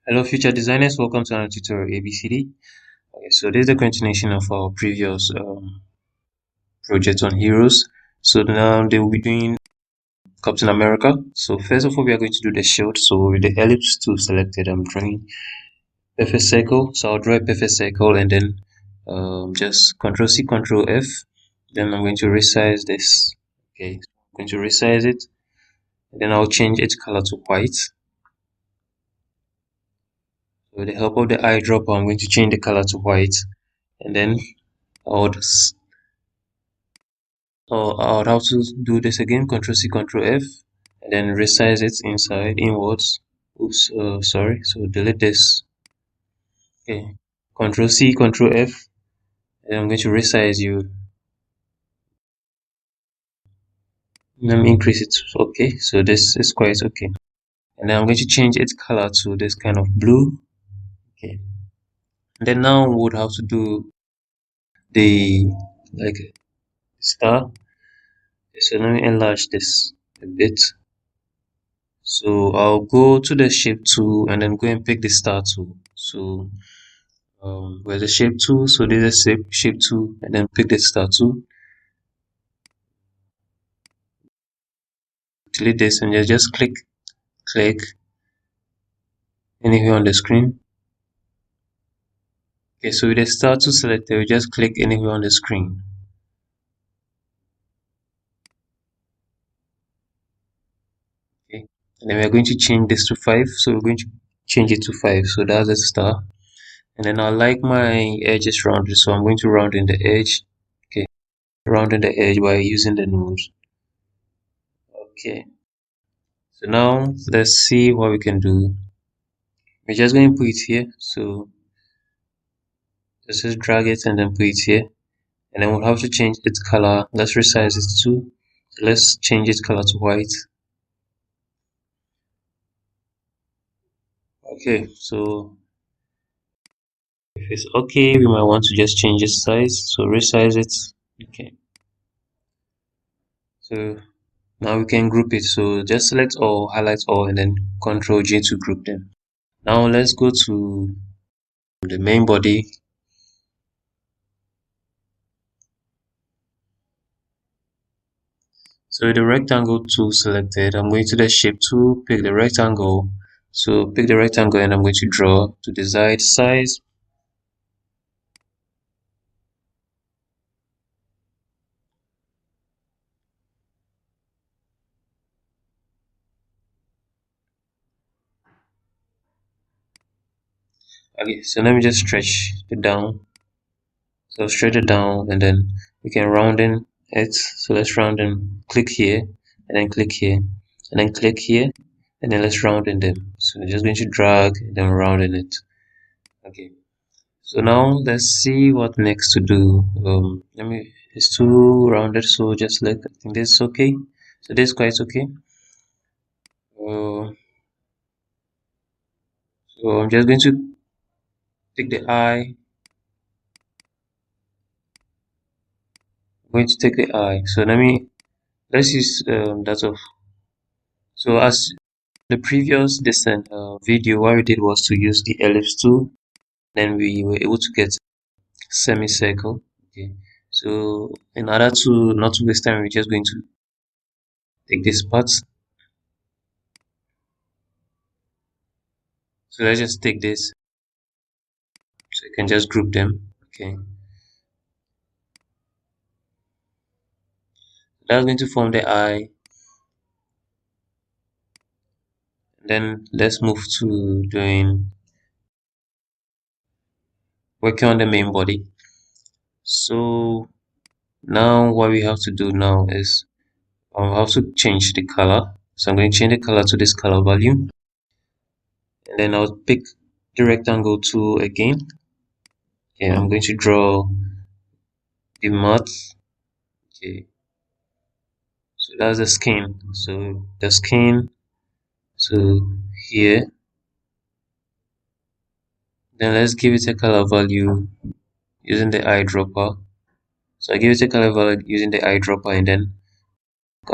Hello future designers, welcome to another tutorial ABCD. Okay, so this is the continuation of our previous project on heroes. So now they will be doing Captain America. So first of all, we are going to do the shield. So with the ellipse tool selected, I'm drawing perfect circle. So I'll draw a perfect circle and then just Control C, Control F. Then I'm going to resize this. Okay, I'm going to resize it. And then I'll change its color to white. So with the help of the eyedropper, I'm going to change the color to white. And then I'll how to do this again, Control C, Control F, and then resize it inside, inwards. Oops, sorry, so delete this. Okay, Control C, Control F, and I'm going to resize you. Let me increase it. Okay, so this is quite okay. And then I'm going to change its color to this kind of blue. Okay, and then now we would have to do the like star. So let me enlarge this a bit. So I'll go to the shape tool and then go and pick the star tool. So where's the shape tool? So there's a shape tool and then pick the star tool. Delete this and just click anywhere on the screen. Okay, so with the star tool selected, we just click anywhere on the screen. Okay, and then we're going to change this to 5. So we're going to change it to 5. So that's the star. And then I like my edges rounded, so I'm going to round in the edge. Okay, round in the edge by using the nose. Okay, so now let's see what we can do. We're just going to put it here. So just drag it and then put it here. And then we'll have to change its color. Let's resize it too. Let's change its color to white. Okay, so if it's okay, we might want to just change its size. So resize it. Okay. So now we can group it. So just select all, highlight all, and then Control J to group them. Now let's go to the main body. So with the rectangle tool selected, I'm going to the shape tool, pick the rectangle. So pick the rectangle and I'm going to draw to the desired size. Okay, so let me just stretch it down. So stretch it down and then we can round in it. So let's round in, click here and then click here and then click here and then let's round in them. So we're just going to drag and then round in it. Okay. So now let's see what next to do. It's too rounded, so just like I think this is okay. So this is quite okay. So I'm just going to take the eye. I'm going to take the eye. So let's use that of. So as the previous descent video, what we did was to use the ellipse tool. Then we were able to get semicircle. Okay. So in order to not to waste time, we're just going to take this part. So let's just take this. So you can just group them. Okay. That's going to form the eye. Then let's move to working on the main body. So now what we have to do now is I'll have to change the color. So I'm going to change the color to this color value. And then I'll pick the rectangle tool again. Okay, I'm going to draw the mouth. Okay. So that's the skin. So the skin. So here. Then let's give it a color value using the eyedropper. So I give it a color value using the eyedropper and then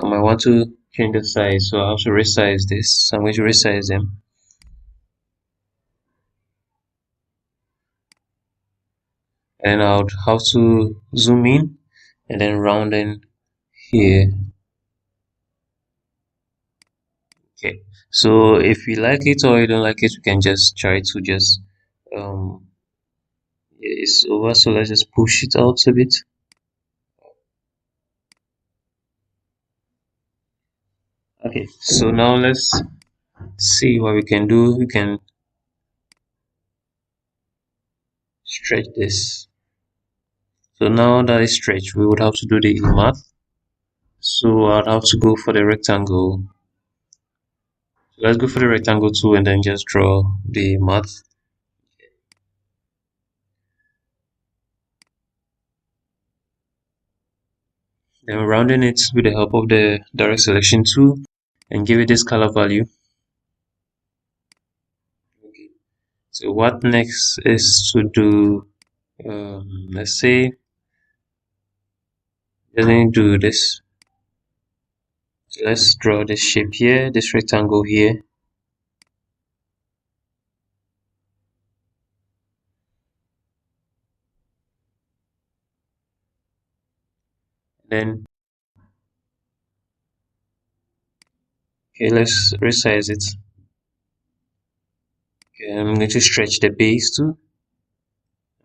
I might want to change the size. So I have to resize this. So I'm going to resize them. and I'll have to zoom in and then round in here. Okay, so if you like it or you don't like it, we can just try to just um it's over, so let's just push it out a bit. Okay, so now let's see what we can do. We can stretch this. So now that is stretched, we would have to do the math. So I'd have to go for the rectangle. So let's go for the rectangle too and then just draw the math. Then rounding it with the help of the direct selection tool and give it this color value. Okay. So what next is to do, let's say, just going to do this. So let's draw this shape here, this rectangle here. Then, okay, let's resize it. Okay, I'm going to stretch the base too.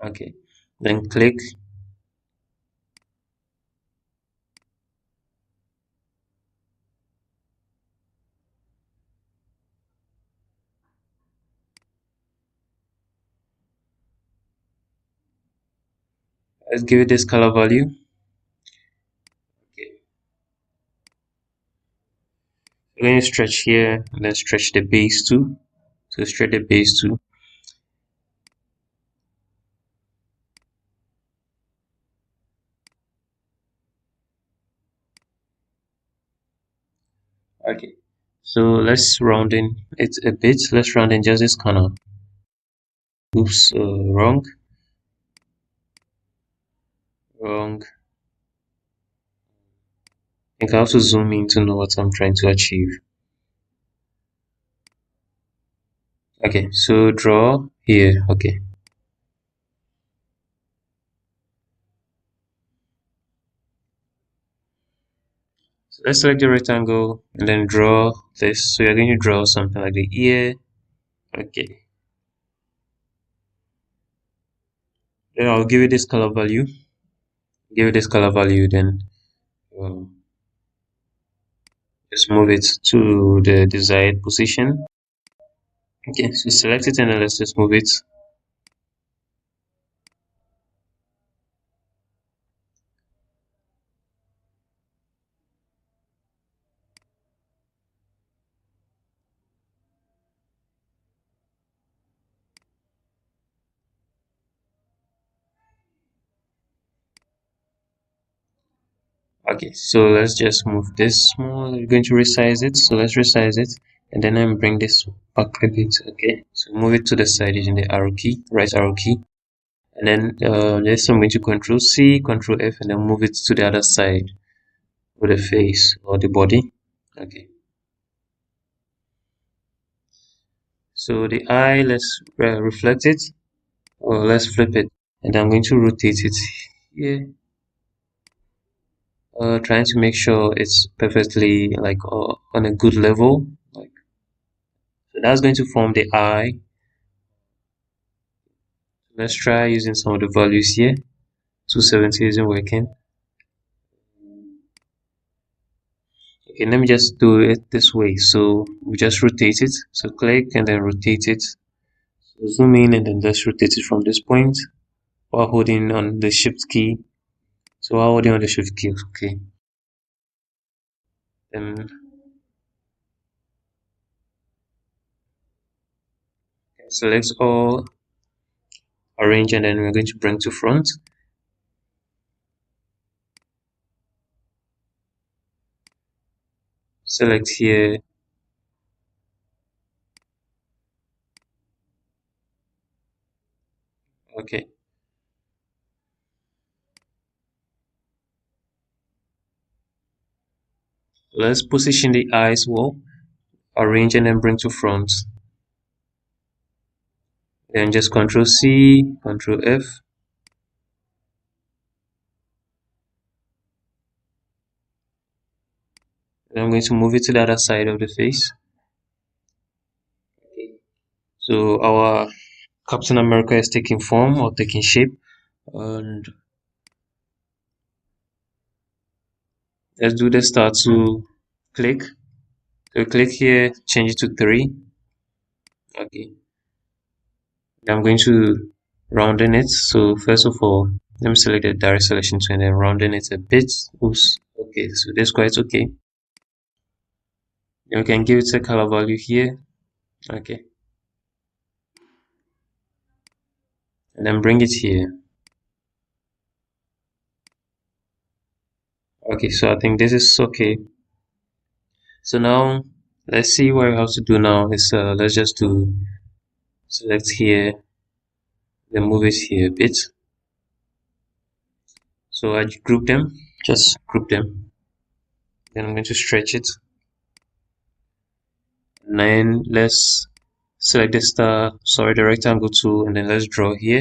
Okay, then click. Let's give it this color value. Okay, we're going to stretch here and then stretch the base too. So stretch the base too. Okay, so let's round in it a bit. Let's round in just this corner. Oops, wrong, wrong. I think I have to zoom in to know what I'm trying to achieve. Okay, so draw here. Okay, so let's select the rectangle and then draw this. So you're going to draw something like the ear. Okay, then I'll give it this color value. Give it this color value, then um, just move it to the desired position. Okay, so select it and then let's just move it. Okay, so let's just move this small. We're going to resize it, so let's resize it and then I'm bring this back a bit. Okay, so move it to the side using the arrow key, right arrow key, and then this I'm going to Control C, Control F, and then move it to the other side with the face or the body. Okay, so the eye, let's reflect it, or let's flip it, and I'm going to rotate it here, trying to make sure it's perfectly like on a good level. Like, so that's going to form the eye. Let's try using some of the values here. 270 isn't working. Okay, let me just do it this way. So we just rotate it. So click and then rotate it. So zoom in and then just rotate it from this point while holding on the shift key. So while holding on the shift key, okay. Then select all, arrange, and then we're going to bring to front. Select here. Okay. Let's position the eyes well, arrange and then bring to front. Then just Control C, Control F. And I'm going to move it to the other side of the face. So our Captain America is taking form or taking shape. And let's do the start to click. So click here, change it to 3. Okay. I'm going to rounding it. So first of all, let me select the direct selection tool and then rounding it a bit. Oops. Okay, so this quite okay. Then we can give it a color value here. Okay. And then bring it here. Okay, so I think this is okay. So now let's see what we have to do now is let's just do select here, then move it here a bit. So I group them, just group them. Then I'm going to stretch it. And then let's select the the rectangle tool, and then let's draw here.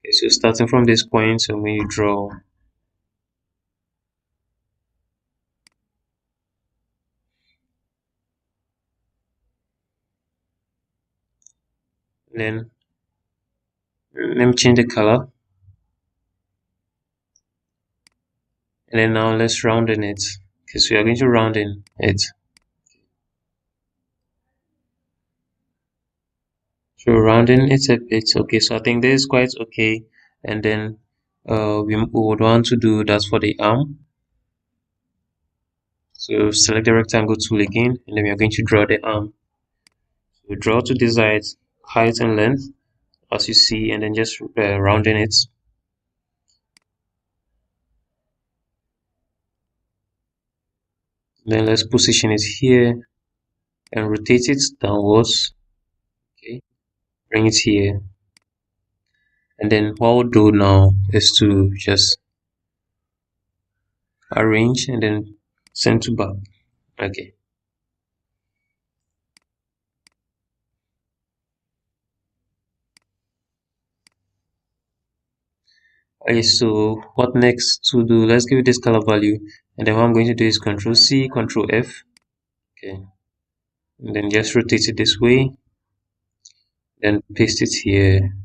Okay, so starting from this point, so when you draw, then let me change the color, and then now let's round in it. Okay, so we are going to round in it. So rounding it a bit. Okay, so I think this is quite okay. And then we would want to do that for the arm. So select the rectangle tool again, and then we are going to draw the arm. So draw to decide height and length as you see, and then just rounding it. Then let's position it here and rotate it downwards. Okay, bring it here. And then what we'll do now is to just arrange and then send to back. Okay. Okay, so what next to do? Let's give it this color value, and then what I'm going to do is Control C, Control F. Okay, and then just rotate it this way, then paste it here,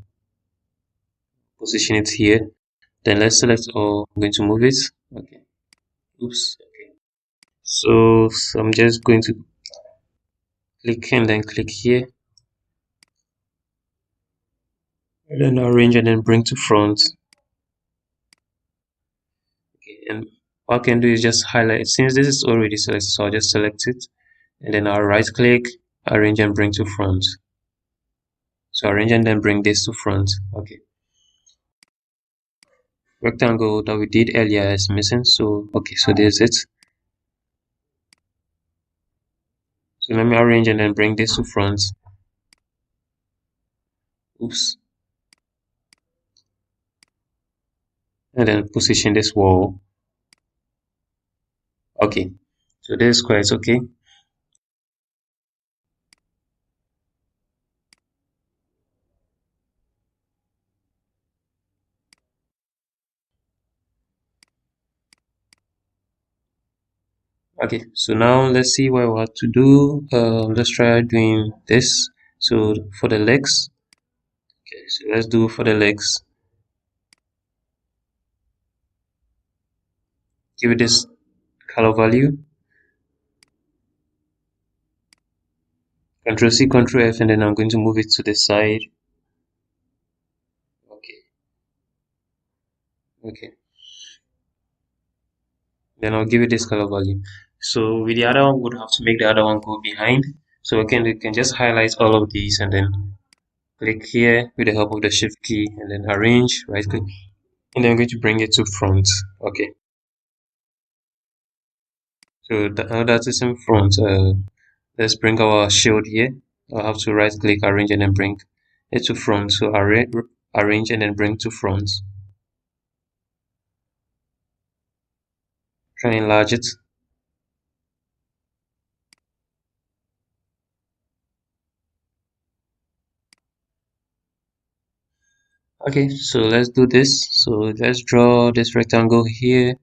position it here. Then let's select all. I'm going to move it. Okay. Oops. Okay. So I'm just going to click and then click here, and then arrange and then bring to front. Okay, and what I can do is just highlight it. Since this is already selected, so I'll just select it, and then I'll right click, arrange and bring to front. So arrange and then bring this to front. Okay. Rectangle that we did earlier is missing. So okay, so there's it. So let me arrange and then bring this to front. Oops. And then position this wall. Okay. So this square is okay. Okay, so now let's see what we have to do. Let's try doing this. So for the legs, okay, so let's do for the legs. Give it this color value. Control C, Control F, and then I'm going to move it to the side. Okay, okay. Then I'll give it this color value. So with the other one, we would have to make the other one go behind. So again, we can just highlight all of these and then click here with the help of the shift key and then arrange, right click, and then I'm going to bring it to front. Okay. So now that is in front, let's bring our shield here. I'll have to right click, arrange, and then bring it to front. So arrange and then bring to front. Try and enlarge it. Okay, so let's do this. So let's draw this rectangle here.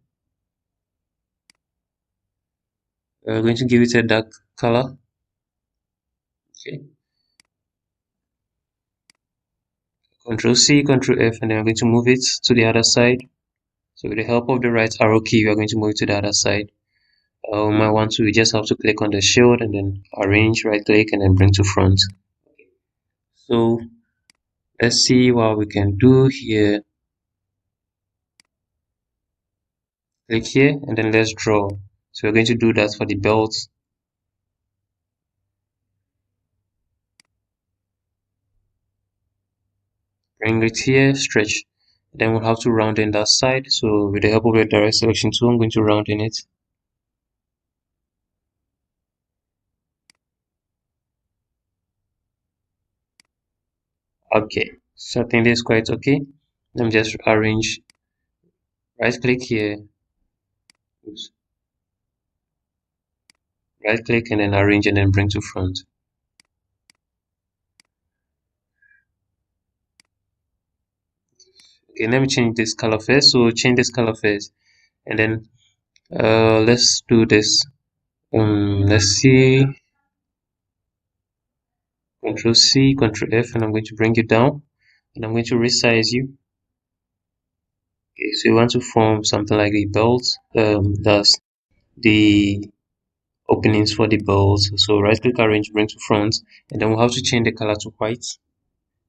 We're going to give it a dark color. Okay. Control C, Control F, and then we're going to move it to the other side. So with the help of the right arrow key, we are going to move it to the other side. We might want to, we just have to click on the shield and then arrange, right click, and then bring to front. So let's see what we can do here. Click here and then let's draw. So we're going to do that for the belt. Bring it here, stretch. Then we'll have to round in that side. So with the help of the direct selection tool, I'm going to round in it. Okay, so I think this is quite okay. Let me just arrange, right click here, oops, right click and then arrange and then bring to front. Okay, let me change this color first. So change this color first and then let's do this. Let's see, Control C, Control F, and I'm going to bring you down and I'm going to resize you. Okay, so you want to form something like a belt. That's the openings for the belts. So right click arrange bring to front and then we'll have to change the color to white.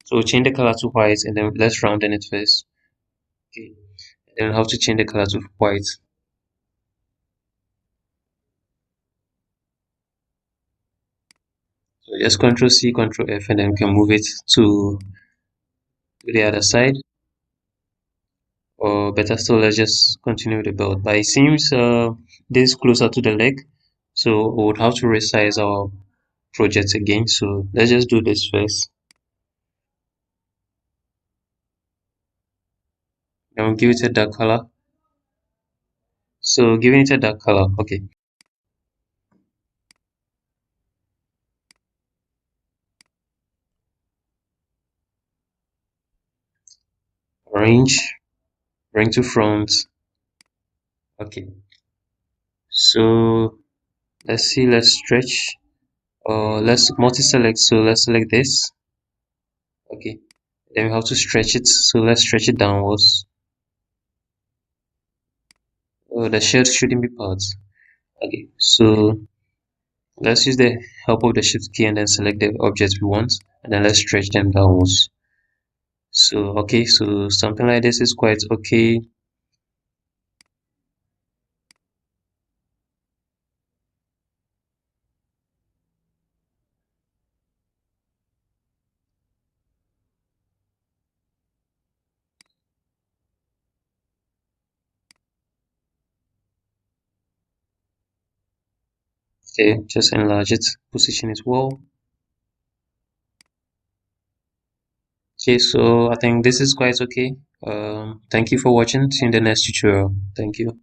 So change the color to white and then let's round in it first. Okay. And then we'll have to change the color to white. So just Control C, Control F and then we can move it to the other side. Or better still, let's just continue the belt. But it seems this is closer to the leg. So we would have to resize our project again. So let's just do this first. Then we'll give it a dark color. So giving it a dark color, okay. Arrange, bring to front. Okay. So let's see, let's stretch. Let's multi-select. So let's select this. Okay. Then we have to stretch it. So let's stretch it downwards. Oh, the shield shouldn't be parts. Okay. So let's use the help of the shift key and then select the objects we want and then let's stretch them downwards. So okay, so something like this is quite okay. Okay, just enlarge it, position it well. Okay, so I think this is quite okay. Thank you for watching. See you in the next tutorial. Thank you.